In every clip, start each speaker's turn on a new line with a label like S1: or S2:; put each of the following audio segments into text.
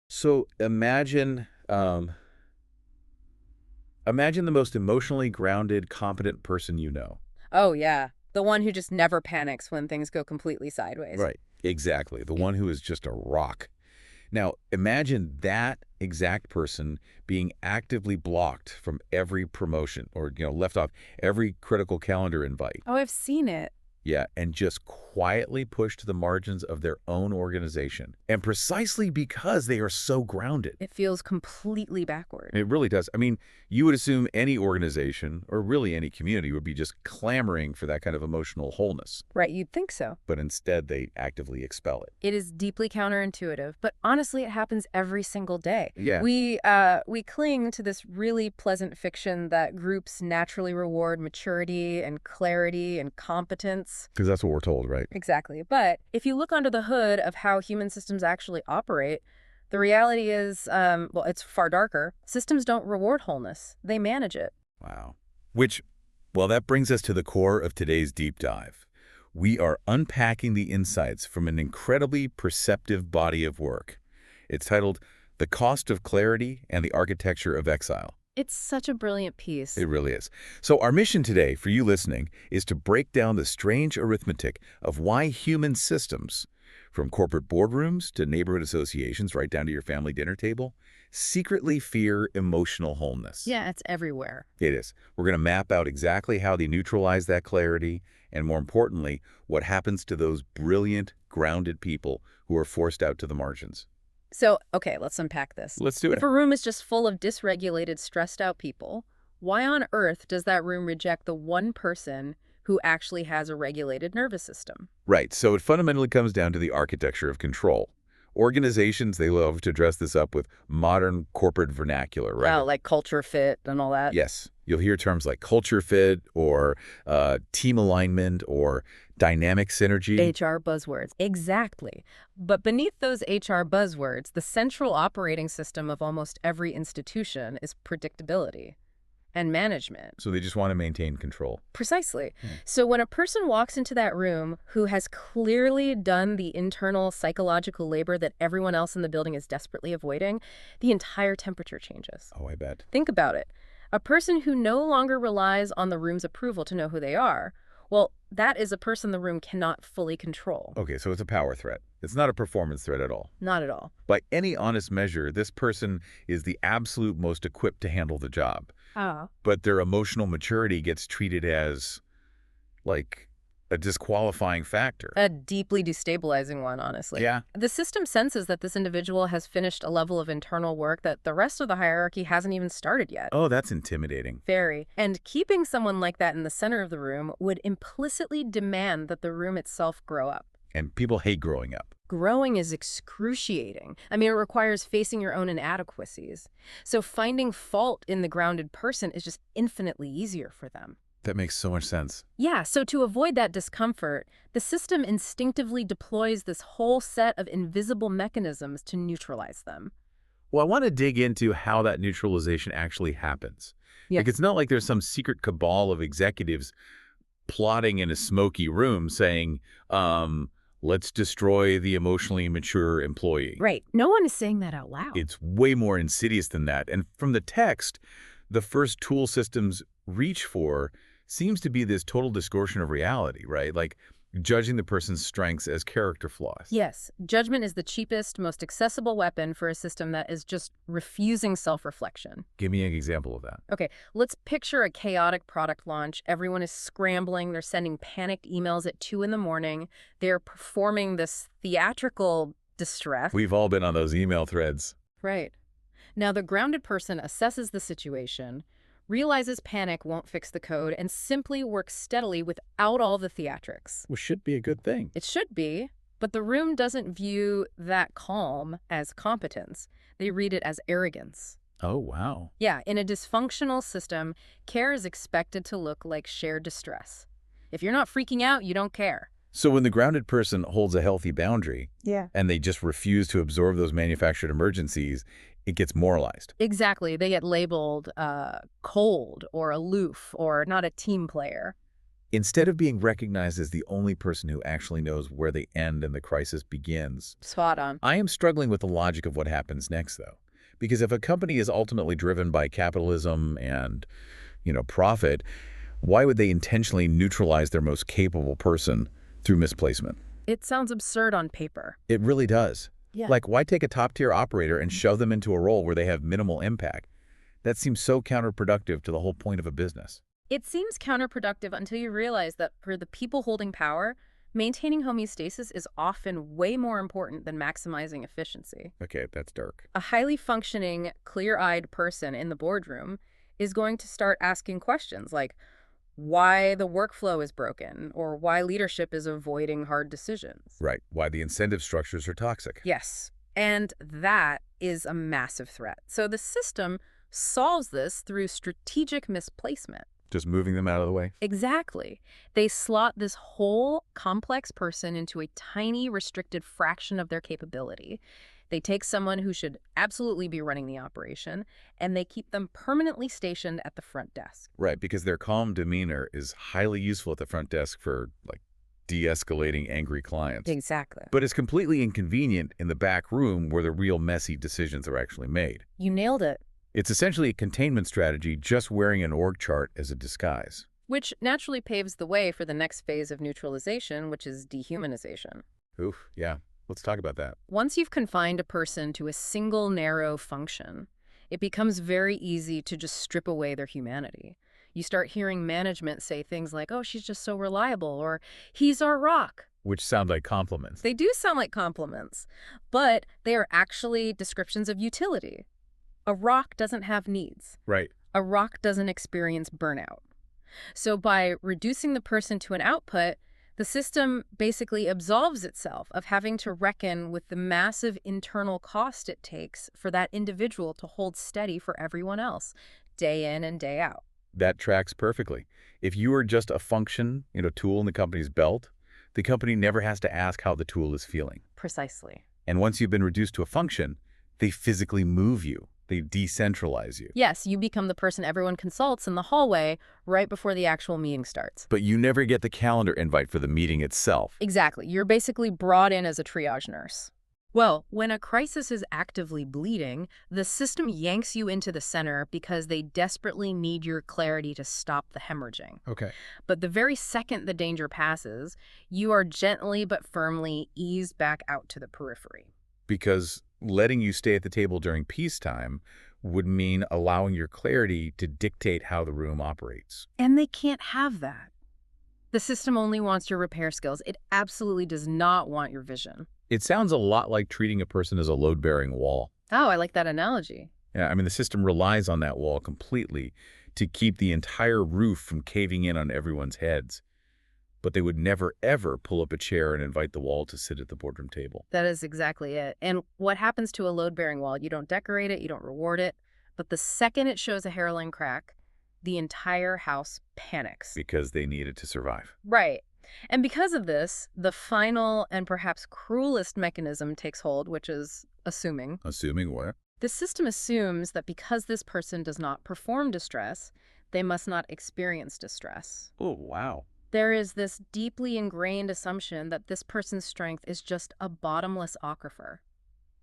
S1: So imagine the most emotionally grounded, competent person you know.
S2: Oh, yeah. The one who just never panics when things go completely sideways.
S1: Right. Exactly. The one who is just a rock. Now, imagine that exact person being actively blocked from every promotion or, left off every critical calendar invite.
S2: Oh, I've seen it.
S1: Yeah, and just quietly push to the margins of their own organization. And precisely because they are so grounded.
S2: It feels completely backward.
S1: It really does. I mean, you would assume any organization, or really any community, would be just clamoring for that kind of emotional wholeness.
S2: Right, you'd think so.
S1: But instead, they actively expel it.
S2: It is deeply counterintuitive, but honestly, it happens every single day.
S1: Yeah,
S2: We cling to this really pleasant fiction that groups naturally reward maturity and clarity and competence.
S1: because that's what we're told, right?
S2: Exactly. But if you look under the hood of how human systems actually operate, the reality is, well, it's far darker. Systems don't reward wholeness. They manage it.
S1: Wow. Which, well, that brings us to the core of today's deep dive. We are unpacking the insights from an incredibly perceptive body of work. It's titled The Cost of Clarity and the Architecture of Exile.
S2: It's such a brilliant piece.
S1: It really is. So our mission today, for you listening, is to break down the strange arithmetic of why human systems, from corporate boardrooms to neighborhood associations right down to your family dinner table, secretly fear emotional wholeness.
S2: Yeah, it's everywhere.
S1: It is. We're going to map out exactly how they neutralize that clarity, and more importantly, what happens to those brilliant, grounded people who are forced out to the margins.
S2: So, okay, let's unpack this.
S1: Let's do
S2: If
S1: it.
S2: a room is just full of dysregulated, stressed out people, why on earth does that room reject the one person who actually has a regulated nervous system?
S1: Right. So it fundamentally comes down to the architecture of control. Organizations, they love to dress this up with modern corporate vernacular, right?
S2: Well, like culture fit and all that.
S1: Yes. You'll hear terms like culture fit or team alignment or dynamic synergy.
S2: HR buzzwords. Exactly. But beneath those HR buzzwords, the central operating system of almost every institution is predictability and management.
S1: So they just want to maintain control.
S2: Precisely. So when a person walks into that room who has clearly done the internal psychological labor that everyone else in the building is desperately avoiding, the entire temperature changes.
S1: Oh, I bet.
S2: Think about it. A person who no longer relies on the room's approval to know who they are, well, that is a person the room cannot fully control.
S1: Okay, so it's a power threat. It's not a performance threat at all.
S2: Not at all.
S1: By any honest measure, this person is the absolute most equipped to handle the job.
S2: Ah.
S1: But their emotional maturity gets treated as, like, a disqualifying factor.
S2: A deeply destabilizing one, honestly.
S1: Yeah.
S2: The system senses that this individual has finished a level of internal work that the rest of the hierarchy hasn't even started yet.
S1: Oh, that's intimidating.
S2: Very. And keeping someone like that in the center of the room would implicitly demand that the room itself grow up.
S1: And people hate growing up.
S2: Growing is excruciating. I mean, it requires facing your own inadequacies. So finding fault in the grounded person is just infinitely easier for them.
S1: That makes so much sense.
S2: Yeah, so to avoid that discomfort, the system instinctively deploys this whole set of invisible mechanisms to neutralize them.
S1: Well, I want to dig into how that neutralization actually happens.
S2: Yeah.
S1: Like, it's not like there's some secret cabal of executives plotting in a smoky room saying, let's destroy the emotionally mature employee.
S2: Right. No one is saying that out loud.
S1: It's way more insidious than that. And from the text, the first tool systems reach for seems to be this total distortion of reality, right? Like judging the person's strengths as character flaws.
S2: Yes, judgment is the cheapest, most accessible weapon for a system that is just refusing self-reflection.
S1: Give me an example of that.
S2: Okay, let's picture a chaotic product launch. Everyone is scrambling. They're sending panicked emails at 2 in the morning. They're performing this theatrical distress.
S1: We've all been on those email threads.
S2: Right. Now, the grounded person assesses the situation, realizes panic won't fix the code, and simply works steadily without all the theatrics.
S1: Which should be a good thing.
S2: It should be, but the room doesn't view that calm as competence. They read it as arrogance.
S1: Oh, wow.
S2: Yeah, in a dysfunctional system, care is expected to look like shared distress. If you're not freaking out, you don't care.
S1: So when the grounded person holds a healthy boundary and they just refuse to absorb those manufactured emergencies, it gets moralized.
S2: Exactly. They get labeled cold or aloof or not a team player.
S1: Instead of being recognized as the only person who actually knows where they end and the crisis begins.
S2: Spot on.
S1: I am struggling with the logic of what happens next, though. Because if a company is ultimately driven by capitalism and, profit, why would they intentionally neutralize their most capable person through misplacement?
S2: It sounds absurd on paper.
S1: It really does.
S2: Yeah.
S1: Like, why take a top-tier operator and shove them into a role where they have minimal impact? That seems so counterproductive to the whole point of a business.
S2: It seems counterproductive until you realize that for the people holding power, maintaining homeostasis is often way more important than maximizing efficiency.
S1: Okay, that's dark.
S2: A highly functioning, clear-eyed person in the boardroom is going to start asking questions like why the workflow is broken or why leadership is avoiding hard decisions.
S1: Right, why the incentive structures are toxic.
S2: Yes, and that is a massive threat. So the system solves this through strategic misplacement.
S1: Just moving them out of the way?
S2: Exactly. They slot this whole complex person into a tiny, restricted fraction of their capability. They take someone who should absolutely be running the operation, and they keep them permanently stationed at the front desk.
S1: Right, because their calm demeanor is highly useful at the front desk for, de-escalating angry clients.
S2: Exactly.
S1: But it's completely inconvenient in the back room where the real messy decisions are actually made.
S2: You nailed it.
S1: It's essentially a containment strategy, just wearing an org chart as a disguise.
S2: Which naturally paves the way for the next phase of neutralization, which is dehumanization.
S1: Oof, yeah. Let's talk about that.
S2: Once you've confined a person to a single narrow function, it becomes very easy to just strip away their humanity. You start hearing management say things like, oh, she's just so reliable, or he's our rock.
S1: Which sound like compliments.
S2: They do sound like compliments, but they are actually descriptions of utility. A rock doesn't have needs.
S1: Right.
S2: A rock doesn't experience burnout. So by reducing the person to an output, the system basically absolves itself of having to reckon with the massive internal cost it takes for that individual to hold steady for everyone else, day in and day out.
S1: That tracks perfectly. If you are just a function, tool in the company's belt, the company never has to ask how the tool is feeling.
S2: Precisely.
S1: And once you've been reduced to a function, they physically move you. They decentralize you.
S2: Yes, you become the person everyone consults in the hallway right before the actual meeting starts.
S1: But you never get the calendar invite for the meeting itself.
S2: Exactly. You're basically brought in as a triage nurse. Well, when a crisis is actively bleeding, the system yanks you into the center because they desperately need your clarity to stop the hemorrhaging.
S1: Okay.
S2: But the very second the danger passes, you are gently but firmly eased back out to the periphery.
S1: Because letting you stay at the table during peacetime would mean allowing your clarity to dictate how the room operates.
S2: And they can't have that. The system only wants your repair skills. It absolutely does not want your vision.
S1: It sounds a lot like treating a person as a load-bearing wall.
S2: Oh, I like that analogy.
S1: Yeah, the system relies on that wall completely to keep the entire roof from caving in on everyone's heads. But they would never, ever pull up a chair and invite the wall to sit at the boardroom table.
S2: That is exactly it. And what happens to a load-bearing wall? You don't decorate it, you don't reward it. But the second it shows a hairline crack, the entire house panics.
S1: Because they need it to survive.
S2: Right. And because of this, the final and perhaps cruelest mechanism takes hold, which is assuming.
S1: Assuming what?
S2: The system assumes that because this person does not perform distress, they must not experience distress.
S1: Oh, wow.
S2: There is this deeply ingrained assumption that this person's strength is just a bottomless aquifer,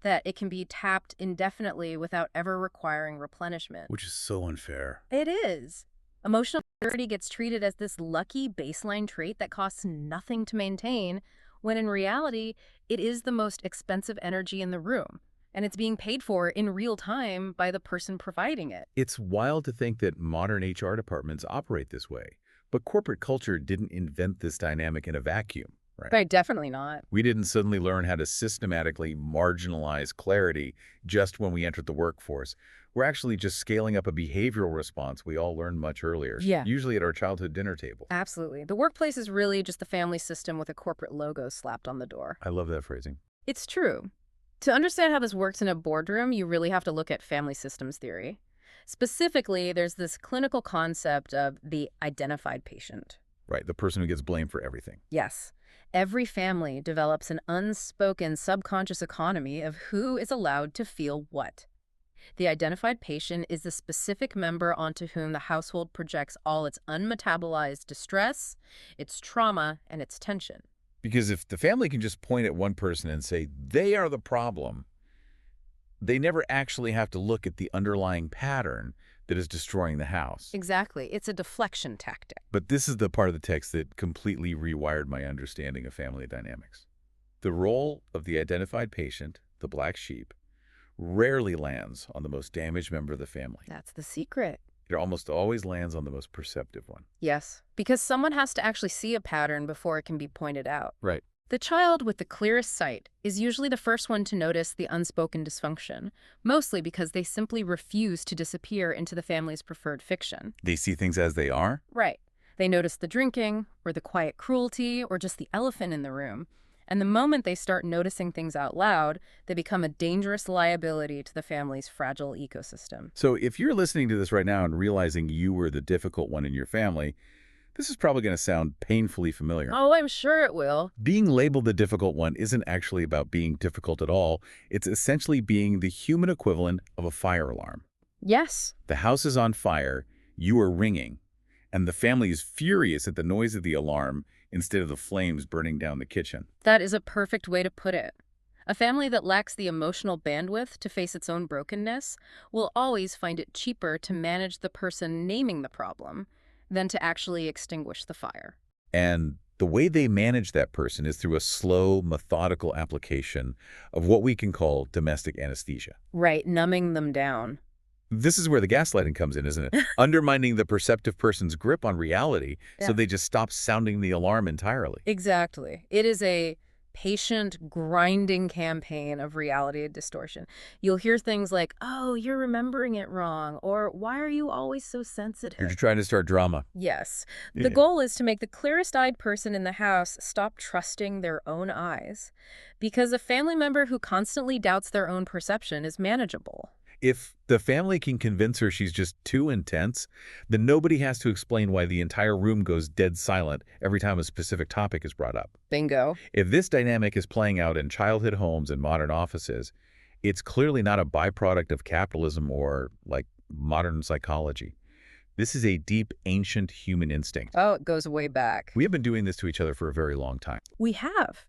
S2: that it can be tapped indefinitely without ever requiring replenishment.
S1: Which is so unfair.
S2: It is. Emotional maturity gets treated as this lucky baseline trait that costs nothing to maintain, when in reality, it is the most expensive energy in the room, and it's being paid for in real time by the person providing it.
S1: It's wild to think that modern HR departments operate this way. But corporate culture didn't invent this dynamic in a vacuum, right?
S2: Right, definitely not.
S1: We didn't suddenly learn how to systematically marginalize clarity just when we entered the workforce. We're actually just scaling up a behavioral response we all learned much earlier,
S2: Yeah.
S1: usually at our childhood dinner table.
S2: Absolutely. The workplace is really just the family system with a corporate logo slapped on the door.
S1: I love that phrasing.
S2: It's true. To understand how this works in a boardroom, you really have to look at family systems theory. Specifically, there's this clinical concept of the identified patient.
S1: Right, the person who gets blamed for everything.
S2: Yes. Every family develops an unspoken subconscious economy of who is allowed to feel what. The identified patient is the specific member onto whom the household projects all its unmetabolized distress, its trauma, and its tension.
S1: Because if the family can just point at one person and say, they are the problem, they never actually have to look at the underlying pattern that is destroying the house.
S2: Exactly. It's a deflection tactic.
S1: But this is the part of the text that completely rewired my understanding of family dynamics. The role of the identified patient, the black sheep, rarely lands on the most damaged member of the family.
S2: That's the secret.
S1: It almost always lands on the most perceptive one.
S2: Yes, because someone has to actually see a pattern before it can be pointed out.
S1: Right.
S2: The child with the clearest sight is usually the first one to notice the unspoken dysfunction, mostly because they simply refuse to disappear into the family's preferred fiction.
S1: They see things as they are?
S2: Right. They notice the drinking, or the quiet cruelty, or just the elephant in the room. And the moment they start noticing things out loud, they become a dangerous liability to the family's fragile ecosystem.
S1: So if you're listening to this right now and realizing you were the difficult one in your family, this is probably going to sound painfully familiar.
S2: Oh, I'm sure it will.
S1: Being labeled the difficult one isn't actually about being difficult at all. It's essentially being the human equivalent of a fire alarm.
S2: Yes.
S1: The house is on fire, you are ringing, and the family is furious at the noise of the alarm instead of the flames burning down the kitchen.
S2: That is a perfect way to put it. A family that lacks the emotional bandwidth to face its own brokenness will always find it cheaper to manage the person naming the problem than to actually extinguish the fire.
S1: And the way they manage that person is through a slow, methodical application of what we can call domestic anesthesia.
S2: Right, numbing them down.
S1: This is where the gaslighting comes in, isn't it? Undermining the perceptive person's grip on reality so they just stop sounding the alarm entirely.
S2: Exactly. It is a patient, grinding campaign of reality distortion. You'll hear things like, oh, you're remembering it wrong, or why are you always so sensitive?
S1: You're trying to start drama.
S2: Yes.
S1: Yeah.
S2: The goal is to make the clearest-eyed person in the house stop trusting their own eyes, because a family member who constantly doubts their own perception is manageable.
S1: If the family can convince her she's just too intense, then nobody has to explain why the entire room goes dead silent every time a specific topic is brought up.
S2: Bingo.
S1: If this dynamic is playing out in childhood homes and modern offices, it's clearly not a byproduct of capitalism or, like, modern psychology. This is a deep, ancient human instinct.
S2: Oh, it goes way back.
S1: We have been doing this to each other for a very long time.
S2: We have.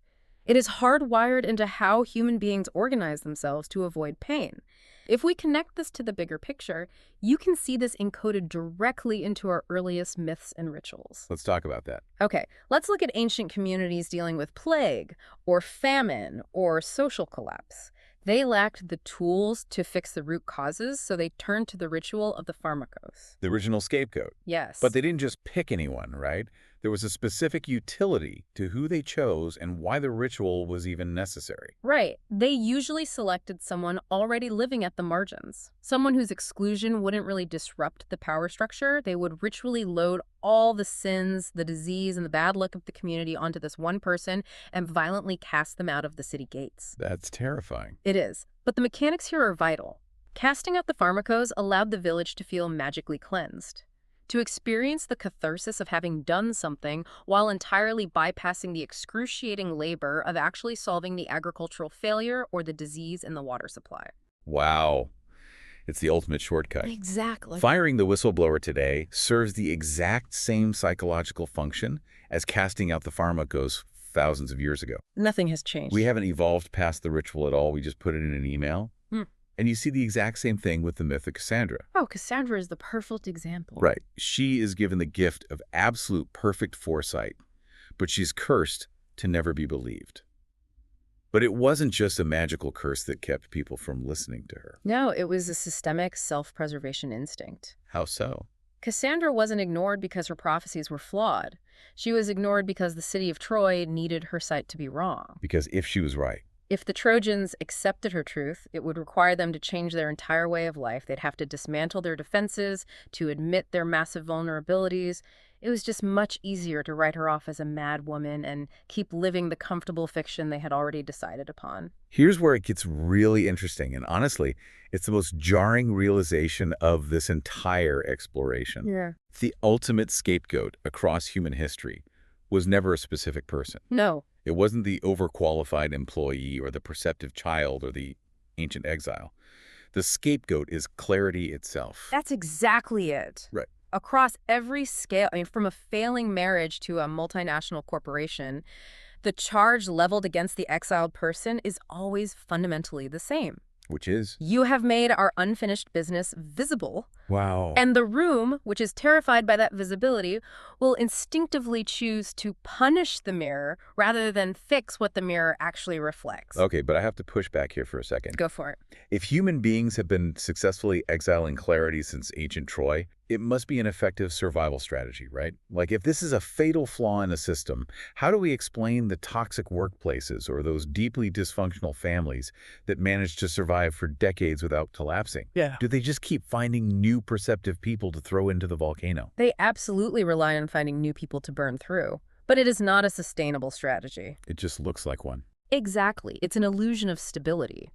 S2: It is hardwired into how human beings organize themselves to avoid pain. If we connect this to the bigger picture, you can see this encoded directly into our earliest myths and rituals.
S1: Let's talk about that.
S2: Okay, let's look at ancient communities dealing with plague, or famine, or social collapse. They lacked the tools to fix the root causes, so they turned to the ritual of the pharmakos.
S1: The original scapegoat.
S2: Yes.
S1: But they didn't just pick anyone, right? There was a specific utility to who they chose and why the ritual was even necessary.
S2: Right. They usually selected someone already living at the margins. Someone whose exclusion wouldn't really disrupt the power structure. They would ritually load all the sins, the disease, and the bad luck of the community onto this one person and violently cast them out of the city gates.
S1: That's terrifying.
S2: It is. But the mechanics here are vital. Casting out the pharmakos allowed the village to feel magically cleansed, to experience the catharsis of having done something while entirely bypassing the excruciating labor of actually solving the agricultural failure or the disease in the water supply.
S1: Wow. It's the ultimate shortcut.
S2: Exactly.
S1: Firing the whistleblower today serves the exact same psychological function as casting out the pharmakos thousands of years ago.
S2: Nothing has changed.
S1: We haven't evolved past the ritual at all. We just put it in an email. And you see the exact same thing with the myth of Cassandra.
S2: Oh, Cassandra is the perfect example.
S1: Right. She is given the gift of absolute perfect foresight, but she's cursed to never be believed. But it wasn't just a magical curse that kept people from listening to her.
S2: No, it was a systemic self-preservation instinct.
S1: How so?
S2: Cassandra wasn't ignored because her prophecies were flawed. She was ignored because the city of Troy needed her sight to be wrong.
S1: Because if she was right,
S2: if the Trojans accepted her truth, it would require them to change their entire way of life. They'd have to dismantle their defenses, to admit their massive vulnerabilities. It was just much easier to write her off as a mad woman and keep living the comfortable fiction they had already decided upon.
S1: Here's where it gets really interesting, and honestly, it's the most jarring realization of this entire exploration.
S2: Yeah.
S1: The ultimate scapegoat across human history was never a specific person.
S2: No.
S1: It wasn't the overqualified employee or the perceptive child or the ancient exile. The scapegoat is clarity itself.
S2: That's exactly it.
S1: Right.
S2: Across every scale, I mean, from a failing marriage to a multinational corporation, the charge leveled against the exiled person is always fundamentally the same.
S1: Which is?
S2: You have made our unfinished business visible,
S1: Wow.
S2: and the room, which is terrified by that visibility, will instinctively choose to punish the mirror rather than fix what the mirror actually reflects.
S1: Okay, but I have to push back here for a second.
S2: Go for it.
S1: If human beings have been successfully exiling clarity since ancient Troy, it must be an effective survival strategy, right? Like, if this is a fatal flaw in a system, how do we explain the toxic workplaces or those deeply dysfunctional families that manage to survive for decades without collapsing?
S3: Yeah.
S1: Do they just keep finding new perceptive people to throw into the volcano?
S2: They absolutely rely on finding new people to burn through, but it is not a sustainable strategy.
S1: It just looks like one.
S2: Exactly. It's an illusion of stability.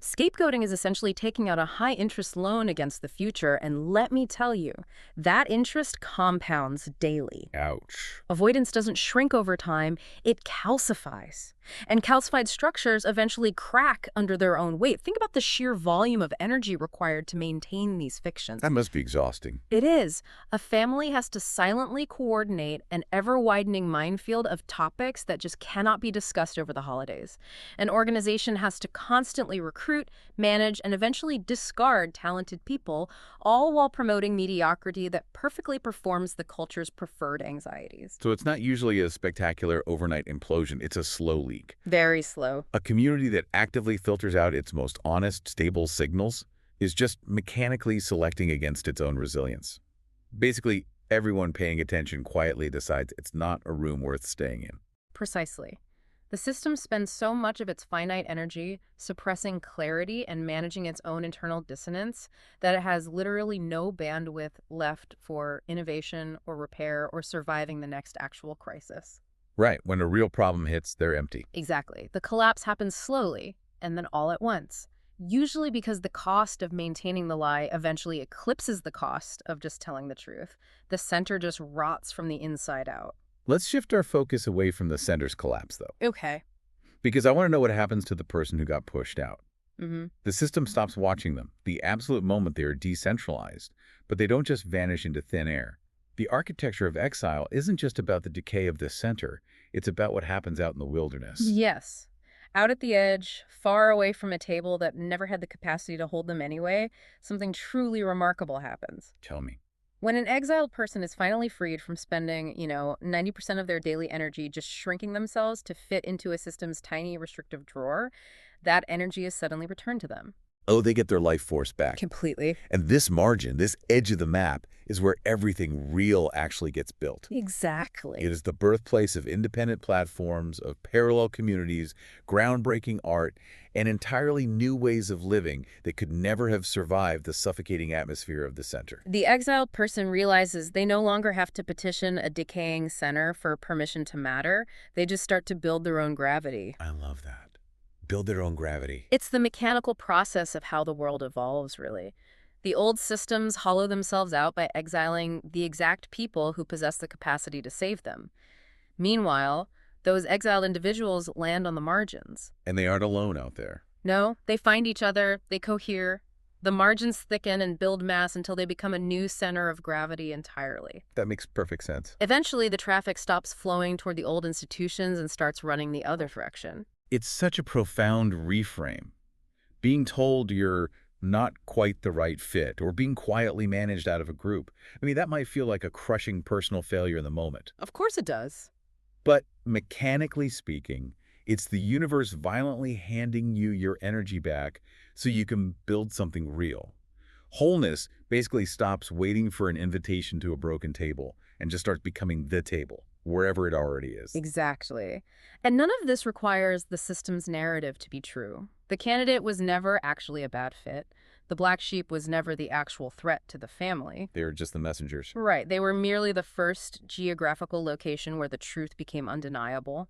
S2: Scapegoating is essentially taking out a high-interest loan against the future, and let me tell you, that interest compounds daily.
S1: Ouch.
S2: Avoidance doesn't shrink over time, it calcifies. And calcified structures eventually crack under their own weight. Think about the sheer volume of energy required to maintain these fictions.
S1: That must be exhausting.
S2: It is. A family has to silently coordinate an ever-widening minefield of topics that just cannot be discussed over the holidays. An organization has to constantly recruit, manage, and eventually discard talented people, all while promoting mediocrity that perfectly performs the culture's preferred anxieties.
S1: So it's not usually a spectacular overnight implosion, it's a slow leak.
S2: Very slow.
S1: A community that actively filters out its most honest, stable signals is just mechanically selecting against its own resilience. Basically, everyone paying attention quietly decides it's not a room worth staying in.
S2: Precisely. The system spends so much of its finite energy suppressing clarity and managing its own internal dissonance that it has literally no bandwidth left for innovation or repair or surviving the next actual crisis.
S1: Right, when a real problem hits, they're empty.
S2: Exactly. The collapse happens slowly and then all at once, usually because the cost of maintaining the lie eventually eclipses the cost of just telling the truth. The center just rots from the inside out.
S1: Let's shift our focus away from the center's collapse, though,
S2: Okay.
S1: because I want to know what happens to the person who got pushed out.
S2: Mm-hmm.
S1: The system stops watching them the absolute moment they are decentralized, but they don't just vanish into thin air. The architecture of Exile isn't just about the decay of the center, it's about what happens out in the wilderness.
S2: Yes. Out at the edge, far away from a table that never had the capacity to hold them anyway, something truly remarkable happens.
S1: Tell me.
S2: When an exiled person is finally freed from spending, 90% of their daily energy just shrinking themselves to fit into a system's tiny restrictive drawer, that energy is suddenly returned to them.
S1: Oh, they get their life force back.
S2: Completely.
S1: And this margin, this edge of the map, is where everything real actually gets built.
S2: Exactly.
S1: It is the birthplace of independent platforms, of parallel communities, groundbreaking art, and entirely new ways of living that could never have survived the suffocating atmosphere of the center.
S2: The exiled person realizes they no longer have to petition a decaying center for permission to matter. They just start to build their own gravity.
S1: I love that. Build their own gravity.
S2: It's the mechanical process of how the world evolves, really. The old systems hollow themselves out by exiling the exact people who possess the capacity to save them. Meanwhile, those exiled individuals land on the margins.
S1: And they aren't alone out there.
S2: No, they find each other, they cohere. The margins thicken and build mass until they become a new center of gravity entirely.
S1: That makes perfect sense.
S2: Eventually, the traffic stops flowing toward the old institutions and starts running the other direction.
S1: It's such a profound reframe. Being told you're not quite the right fit or being quietly managed out of a group. I mean, that might feel like a crushing personal failure in the moment.
S2: Of course it does.
S1: But mechanically speaking, it's the universe violently handing you your energy back so you can build something real. Wholeness basically stops waiting for an invitation to a broken table and just starts becoming the table, wherever it already is.
S2: Exactly. And none of this requires the system's narrative to be true. The candidate was never actually a bad fit. The black sheep was never the actual threat to the family.
S1: They're just the messengers.
S2: Right. They were merely the first geographical location where the truth became undeniable.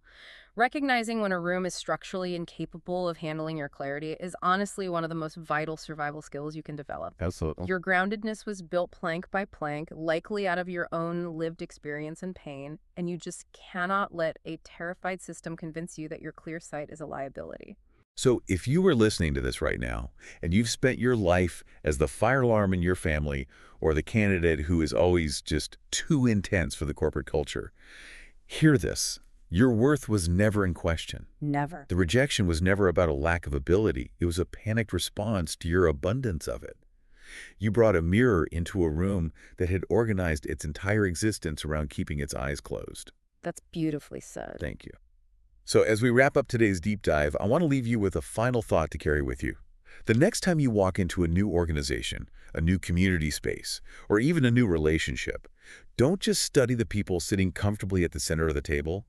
S2: Recognizing when a room is structurally incapable of handling your clarity is honestly one of the most vital survival skills you can develop.
S1: Absolutely.
S2: Your groundedness was built plank by plank, likely out of your own lived experience and pain, and you just cannot let a terrified system convince you that your clear sight is a liability.
S1: So if you were listening to this right now, and you've spent your life as the fire alarm in your family or the candidate who is always just too intense for the corporate culture, hear this. Your worth was never in question.
S2: Never.
S1: The rejection was never about a lack of ability. It was a panicked response to your abundance of it. You brought a mirror into a room that had organized its entire existence around keeping its eyes closed.
S2: That's beautifully said.
S1: Thank you. So as we wrap up today's deep dive, I want to leave you with a final thought to carry with you. The next time you walk into a new organization, a new community space, or even a new relationship, don't just study the people sitting comfortably at the center of the table.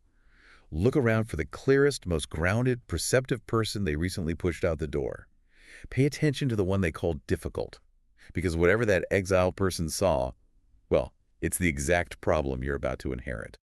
S1: Look around for the clearest, most grounded, perceptive person they recently pushed out the door. Pay attention to the one they called difficult, because whatever that exile person saw, well, it's the exact problem you're about to inherit.